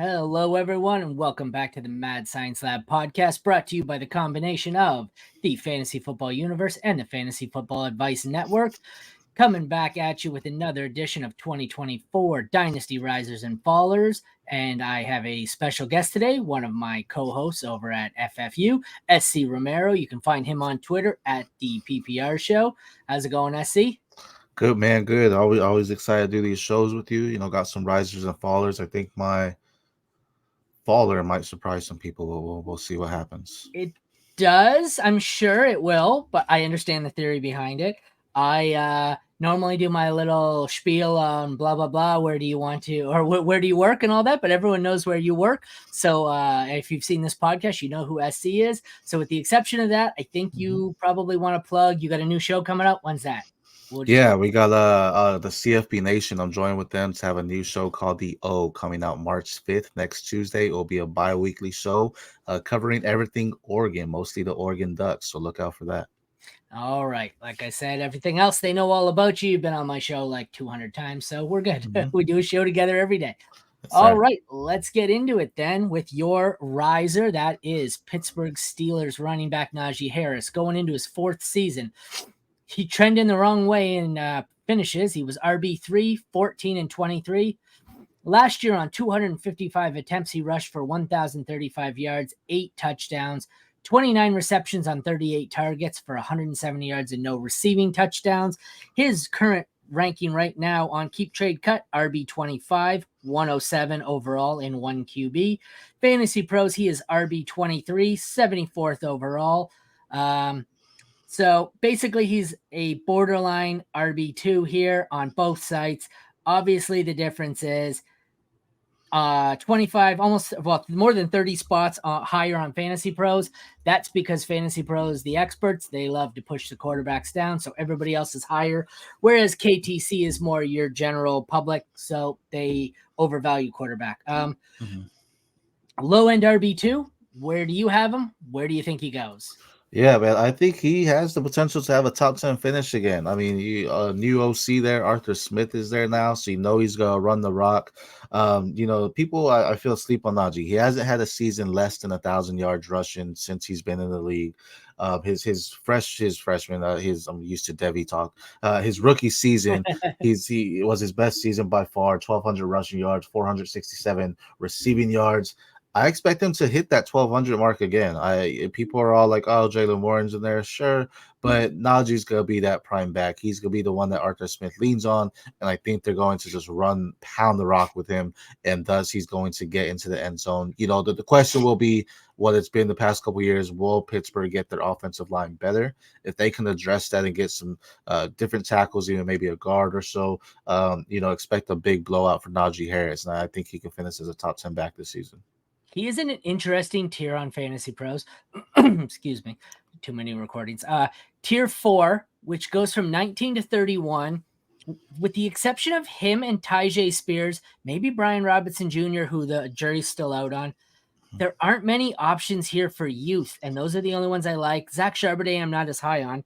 Hello, everyone, and welcome back to the Mad Science Lab podcast, brought to you by the combination of the Fantasy Football Universe and the Fantasy Football Advice Network. Coming back at you with another edition of 2024 Dynasty Risers and Fallers. And I have a special guest today, one of my co-hosts over at FFU, SC Romero. You can find him on Twitter at the PPR Show. How's it going, SC? Good, man. Good. Always excited to do these shows with you. Got some risers and fallers. I think my faller might surprise some people. We'll see what happens. It does. I'm sure it will, but I understand the theory behind it. I normally do my little spiel on blah, blah, blah. Where do you want to, or where do you work and all that, but everyone knows where you work. So if you've seen this podcast, you know who SC is. So with the exception of that, I think you probably want to plug, you got a new show coming up. When's that? Yeah, we got the CFB Nation. I'm joining with them to have a new show called The O coming out March 5th, next Tuesday. It will be a bi-weekly show covering everything Oregon, mostly the Oregon Ducks. So look out for that. All right. Like I said, everything else, they know all about you. You've been on my show like 200 times, so we're good. We do a show together every day. Yes, all right. Let's get into it then with your riser. That is Pittsburgh Steelers running back Najee Harris going into his fourth season. He trended the wrong way in finishes. He was RB3, 14 and 23. Last year on 255 attempts, he rushed for 1,035 yards, 8 touchdowns, 29 receptions on 38 targets for 170 yards and no receiving touchdowns. His current ranking right now on Keep Trade Cut, RB25, 107 overall in 1 QB. Fantasy Pros, he is RB23, 74th overall. So basically, he's a borderline RB2 here on both sites. Obviously, the difference is 25, more than 30 spots higher on Fantasy Pros. That's because Fantasy Pros, the experts, they love to push the quarterbacks down, so everybody else is higher. Whereas KTC is more your general public, so they overvalue quarterback. Low end RB2, where do you have him? Where do you think he goes? Yeah, man, I think he has the potential to have a top 10 finish again. I mean, new OC there, Arthur Smith is there now, so he's going to run the rock. People, I feel, sleep on Najee. He hasn't had a season less than 1,000 yards rushing since he's been in the league. His freshman, I'm used to Devi talk. His rookie season, he was his best season by far, 1,200 rushing yards, 467 receiving yards. I expect him to hit that 1,200 mark again. People are all like, "Oh, Jalen Warren's in there, sure," but Najee's gonna be that prime back. He's gonna be the one that Arthur Smith leans on, and I think they're going to just pound the rock with him, and thus he's going to get into the end zone. The question will be what it's been the past couple of years. Will Pittsburgh get their offensive line better? If they can address that and get some different tackles, even maybe a guard or so, expect a big blowout for Najee Harris, and I think he can finish as a top 10 back this season. He is in an interesting tier on Fantasy Pros. Excuse me. Too many recordings. Tier 4, which goes from 19 to 31, with the exception of him and Tyjae Spears, maybe Brian Robinson Jr., who the jury's still out on. There aren't many options here for youth, and those are the only ones I like. Zach Charbonnet, I'm not as high on.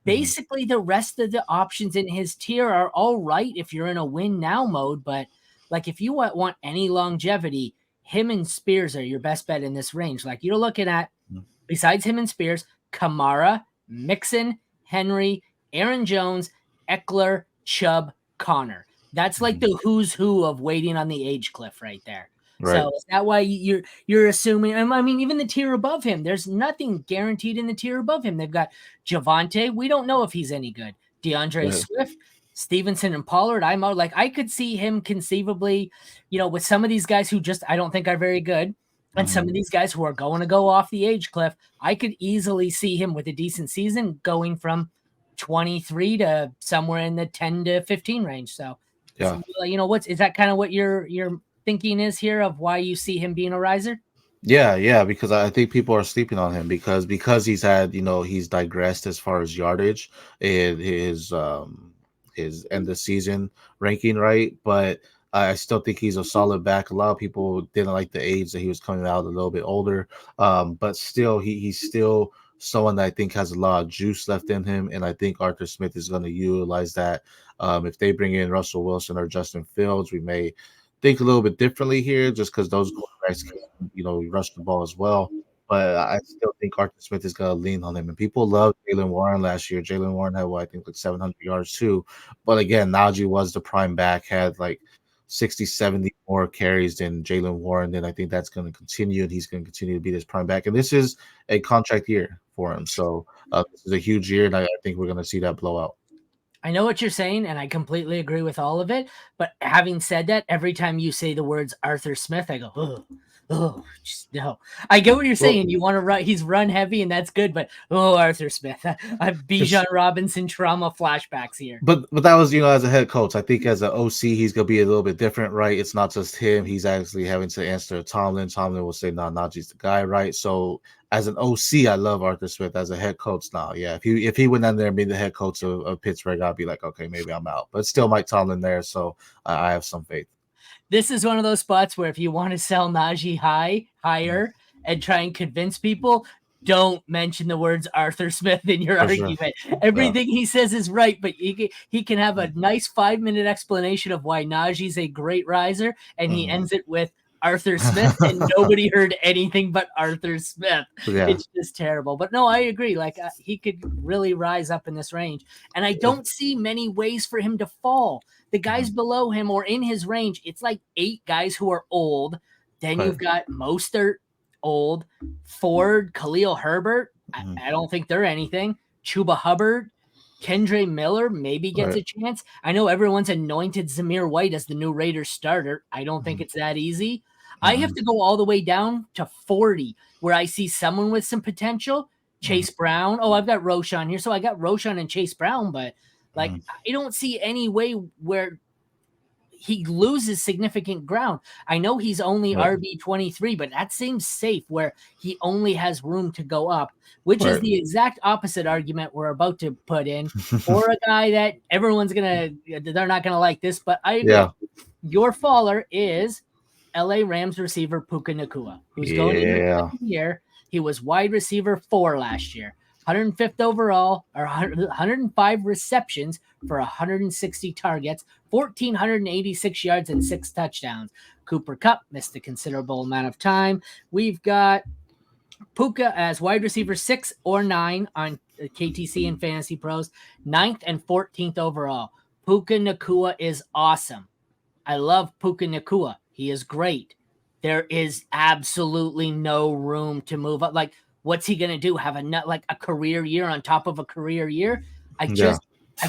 Basically, the rest of the options in his tier are all right if you're in a win now mode, but like if you want any longevity, him and Spears are your best bet in this range. Like you're looking at, besides him and Spears, Kamara, Mixon, Henry, Aaron Jones, Eckler, Chubb, Connor. That's like the who's who of waiting on the age cliff right there. Right. So is that why you're assuming? I mean, even the tier above him, there's nothing guaranteed in the tier above him. They've got Javonte. We don't know if he's any good. DeAndre Swift. Stevenson and Pollard, I could see him conceivably, with some of these guys who just I don't think are very good, and some of these guys who are going to go off the age cliff. I could easily see him with a decent season going from 23 to somewhere in the 10 to 15 range. So, is that kind of what your thinking is here of why you see him being a riser? Yeah, because I think people are sleeping on him because he's had, he's digressed as far as yardage and his end of season ranking, right? But I still think he's a solid back. A lot of people didn't like the age that he was coming out a little bit older, but still he's still someone that I think has a lot of juice left in him, and I think Arthur Smith is going to utilize that. If they bring in Russell Wilson or Justin Fields, we may think a little bit differently here, just because those quarterbacks can, rush the ball as well. But I still think Arthur Smith is going to lean on him. And people loved Jalen Warren last year. Jalen Warren had, I think, like 700 yards too. But again, Najee was the prime back, had like 60, 70 more carries than Jalen Warren. Then I think that's going to continue, and he's going to continue to be this prime back. And this is a contract year for him. So this is a huge year, and I think we're going to see that blowout. I know what you're saying, and I completely agree with all of it. But having said that, every time you say the words Arthur Smith, I go, oh, just no. I get what you're saying. You want to run, he's run heavy, and that's good. But Arthur Smith, I've Bijan Robinson trauma flashbacks here. But that was, as a head coach. I think as an OC, he's gonna be a little bit different, right? It's not just him. He's actually having to answer Tomlin. Tomlin will say, "No, Najee's the guy," right? So as an OC, I love Arthur Smith. As a head coach now, yeah, if he went down there and be the head coach of Pittsburgh, I'd be like, okay, maybe I'm out. But still, Mike Tomlin there, so I have some faith. This is one of those spots where if you want to sell Najee higher and try and convince people, don't mention the words Arthur Smith in your argument. Sure. Everything he says is right, but he can have a nice 5-minute explanation of why Najee's a great riser, and he ends it with Arthur Smith, and nobody heard anything but Arthur Smith. Yeah. It's just terrible. But no, I agree. Like he could really rise up in this range, and I don't see many ways for him to fall. The guys below him or in his range, it's like 8 guys who are old. Then you've got Mostert, old. Ford, Khalil Herbert. I don't think they're anything. Chuba Hubbard. Kendre Miller maybe gets a chance. I know everyone's anointed Zamir White as the new Raiders starter. I don't think it's that easy. I have to go all the way down to 40 where I see someone with some potential. Chase Brown. Oh, I've got Roshan here. So I got Roshan and Chase Brown, but I don't see any way where he loses significant ground. I know he's only RB23, but that seems safe where he only has room to go up, which is the exact opposite argument we're about to put in for a guy that everyone's they're not going to like this, but I agree. Your faller is LA Rams receiver Puka Nacua, who's going into the second year. He was wide receiver 4 last year. 105th overall, or 105 receptions for 160 targets, 1,486 yards, and 6 touchdowns. Cooper Kupp missed a considerable amount of time. We've got Puka as wide receiver 6 or 9 on KTC and Fantasy Pros, 9th and 14th overall. Puka Nacua is awesome. I love Puka Nacua. He is great. There is absolutely no room to move up. Like, what's he going to do? Have a career year on top of a career year? I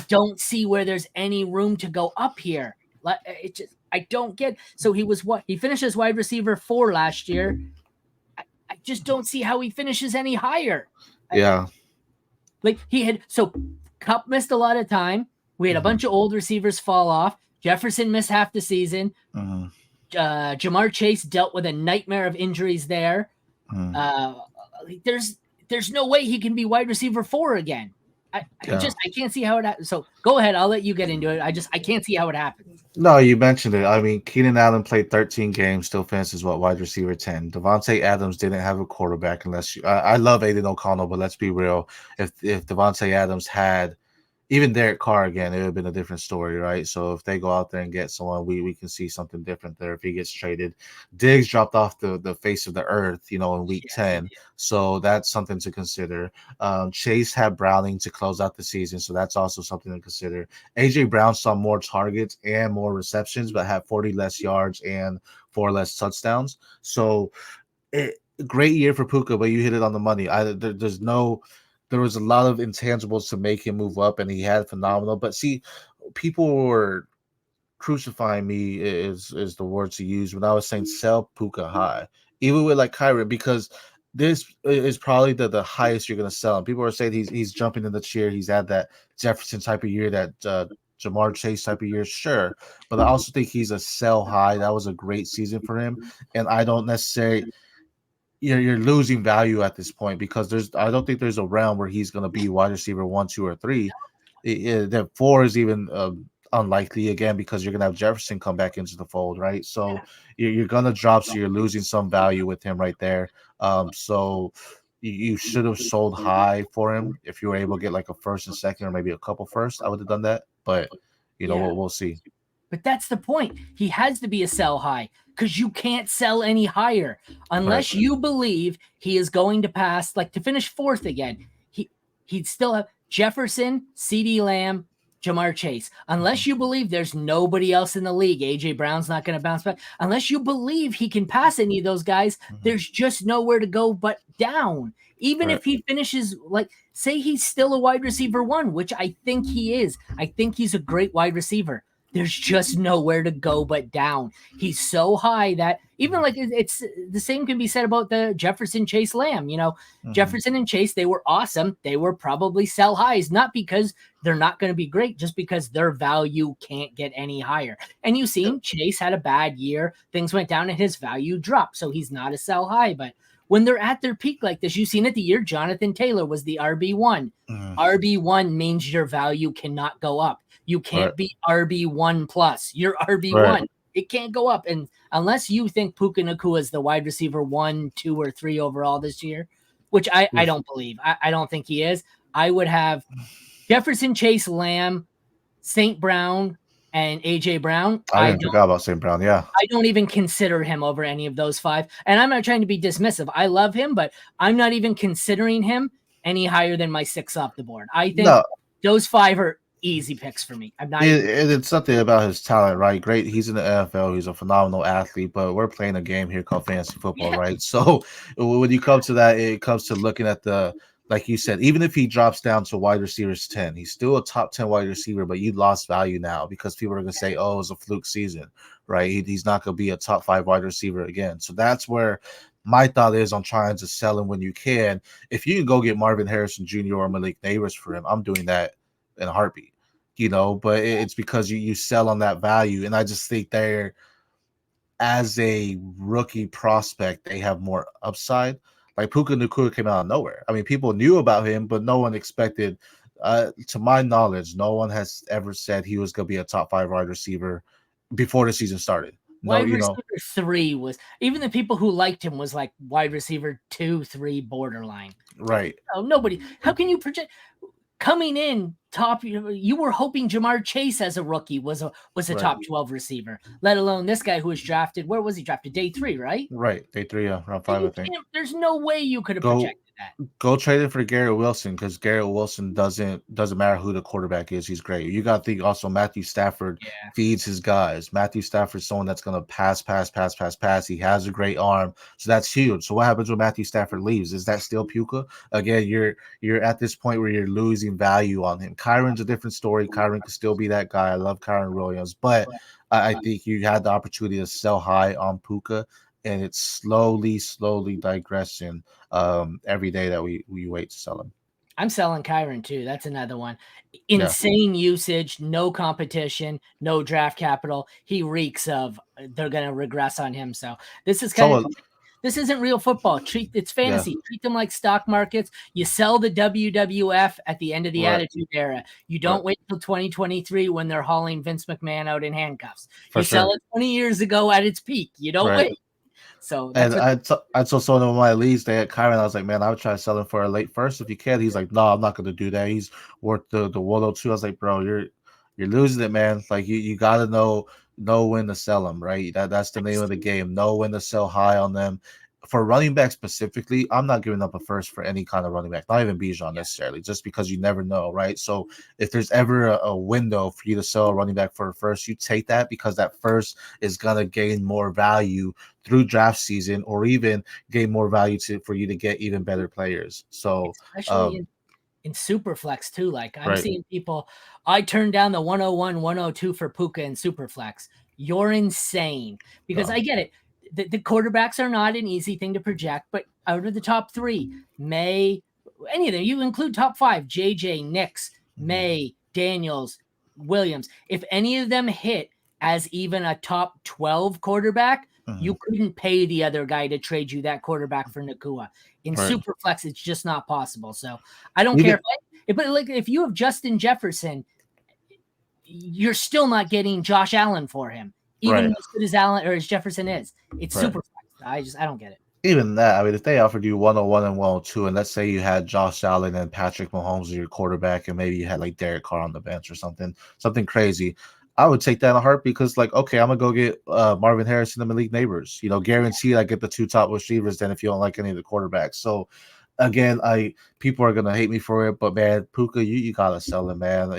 don't see where there's any room to go up here. I don't get. So he finished as wide receiver 4 last year. I just don't see how he finishes any higher. Kupp missed a lot of time. We had a bunch of old receivers fall off. Jefferson missed half the season. Jamar Chase dealt with a nightmare of injuries there. There's no way he can be wide receiver 4 again. I can't see how it happens. So go ahead. I'll let you get into it. I can't see how it happens. No, you mentioned it. I mean, Keenan Allen played 13 games, still finishes wide receiver 10. Devontae Adams didn't have a quarterback unless I love Aiden O'Connell, but let's be real. If Devontae Adams had even Derek Carr again, it would have been a different story, right? So if they go out there and get someone, we can see something different there if he gets traded. Diggs dropped off the face of the earth, in week 10. So that's something to consider. Chase had Browning to close out the season, so that's also something to consider. A.J. Brown saw more targets and more receptions, but had 40 less yards and 4 less touchdowns. So great year for Puka, but you hit it on the money. There was a lot of intangibles to make him move up, and he had phenomenal. But see, people were crucifying me is the word to use when I was saying sell Puka high, even with like Kyron, because this is probably the highest you're going to sell him. People are saying he's jumping in the chair. He's had that Jefferson type of year, that Jamar Chase type of year, sure. But I also think he's a sell high. That was a great season for him, and I don't necessarily. You're losing value at this point because I don't think there's a realm where he's going to be wide receiver 1, 2, or 3. That 4 is even unlikely again because you're going to have Jefferson come back into the fold, right? So you're going to drop, so you're losing some value with him right there. So you should have sold high for him if you were able to get like a first and second or maybe a couple first. I would have done that, but we'll see. But that's the point. He has to be a sell high because you can't sell any higher unless you believe he is going to pass, like to finish fourth again. He'd still have Jefferson, CeeDee Lamb, Jamar Chase. Unless you believe there's nobody else in the league, AJ Brown's not going to bounce back. Unless you believe he can pass any of those guys, there's just nowhere to go but down. Even if he finishes, like, say he's still a wide receiver 1, which I think he is. I think he's a great wide receiver. There's just nowhere to go but down. He's so high that even like it's the same can be said about the Jefferson Chase Lamb. You know, Jefferson and Chase, they were awesome. They were probably sell highs, not because they're not going to be great, just because their value can't get any higher. And you've seen Chase had a bad year. Things went down and his value dropped. So he's not a sell high. But when they're at their peak like this, you've seen it the year Jonathan Taylor was the RB1. RB1 means your value cannot go up. You can't be RB1 plus. You're RB1. It can't go up. And unless you think Puka Nacua is the wide receiver 1, 2, or 3 overall this year, which I don't believe. I don't think he is. I would have Jefferson, Chase, Lamb, St. Brown, and AJ Brown. I didn't forget about St. Brown. Yeah. I don't even consider him over any of those 5. And I'm not trying to be dismissive. I love him, but I'm not even considering him any higher than my 6 off the board. I think those 5 are easy picks for me. I'm not. It's something about his talent, right? Great. He's in the NFL. He's a phenomenal athlete, but we're playing a game here called fantasy football, right? So when you come to that, it comes to looking at the, like you said, even if he drops down to wide receivers 10, he's still a top 10 wide receiver, but you lost value now because people are going to say, oh, it's a fluke season, right? He's not going to be a top 5 wide receiver again. So that's where my thought is on trying to sell him when you can. If you can go get Marvin Harrison Jr. or Malik Neighbors for him, I'm doing that in a heartbeat. You know, but it's because you sell on that value. And I just think they're, as a rookie prospect, they have more upside. Like Puka Nacua came out of nowhere. I mean, people knew about him, but no one expected, to my knowledge, no one has ever said he was going to be a top 5 wide receiver before the season started. Wide receiver 3 was, even the people who liked him was like wide receiver 2, 3 borderline. Right. Nobody. How can you project? Coming in top, you were hoping Jamar Chase as a rookie was a top 12 receiver, let alone this guy who was drafted. Where was he drafted? Day 3, right? Right. Day 3, yeah, round 5, I think. There's no way you could have projected that. Go trade it for Garrett Wilson, because Garrett Wilson doesn't matter who the quarterback is. He's great. You got to think also Matthew Stafford feeds his guys. Matthew Stafford's someone that's going to pass. He has a great arm, so that's huge. So what happens when Matthew Stafford leaves? Is that still Puka? Again, you're at this point where you're losing value on him. Kyron's a different story. Kyron could still be that guy. I love Kyron Williams, but I think you had the opportunity to sell high on Puka, and it's slowly digressing every day that we wait to sell him. I'm selling Kyron too. That's another one. Insane usage, no competition, no draft capital. He reeks of they're going to regress on him. So this is this isn't real football. It's fantasy. Treat them like stock markets. You sell the WWF at the end of the Attitude Era. You don't wait until 2023 when they're hauling Vince McMahon out in handcuffs. You sell it 20 years ago at its peak. You don't wait. So I told someone in my leagues, they had Kyron. I was like, man, I would try to sell him for a late first if you can. He's like, no, I'm not going to do that. He's worth the 102. I was like, bro, you're losing it, man. Like you got to know when to sell them, right? That's the name of the game. Know when to sell high on them. For running back specifically, I'm not giving up a first for any kind of running back, not even Bijan necessarily, just because you never know, right? So if there's ever a window for you to sell a running back for a first, you take that, because that first is going to gain more value through draft season, or even gain more value for you to get even better players. So especially in Superflex too. Like I'm seeing people, I turned down the 101, 102 for Puka in Superflex. You're insane, because I get it. The quarterbacks are not an easy thing to project, but out of the top 3, May, any of them, you include top 5, JJ, Nix, May, Daniels, Williams. If any of them hit as even a top 12 quarterback, you couldn't pay the other guy to trade you that quarterback for Nacua. In Superflex, it's just not possible. So I don't care. But like if you have Justin Jefferson, you're still not getting Josh Allen for him. Even as good as Allen or as Jefferson is, it's super flex. I don't get it. Even that, I mean, if they offered you 101 and 102, and let's say you had Josh Allen and Patrick Mahomes as your quarterback, and maybe you had like Derek Carr on the bench or something crazy, I would take that in a heartbeat because, like, okay, I'm gonna go get Marvin Harrison and Malik Neighbors. You know, guaranteed I get the two top receivers. Then if you don't like any of the quarterbacks, so again, people are gonna hate me for it, but man, Puka, you gotta sell him, man.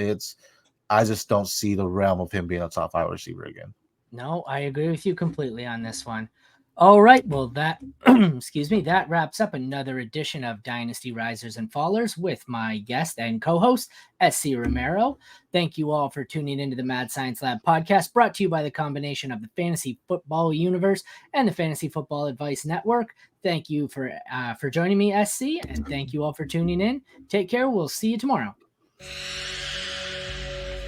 I just don't see the realm of him being a top 5 receiver again. No, I agree with you completely on this one. All right, well that excuse me, that wraps up another edition of Dynasty Risers and Fallers with my guest and co-host SC Romero. Thank you all for tuning into the Mad Science Lab podcast, brought to you by the combination of the Fantasy Football Universe and the Fantasy Football Advice Network. Thank you for joining me, SC, and thank you all for tuning in. Take care. We'll see you tomorrow.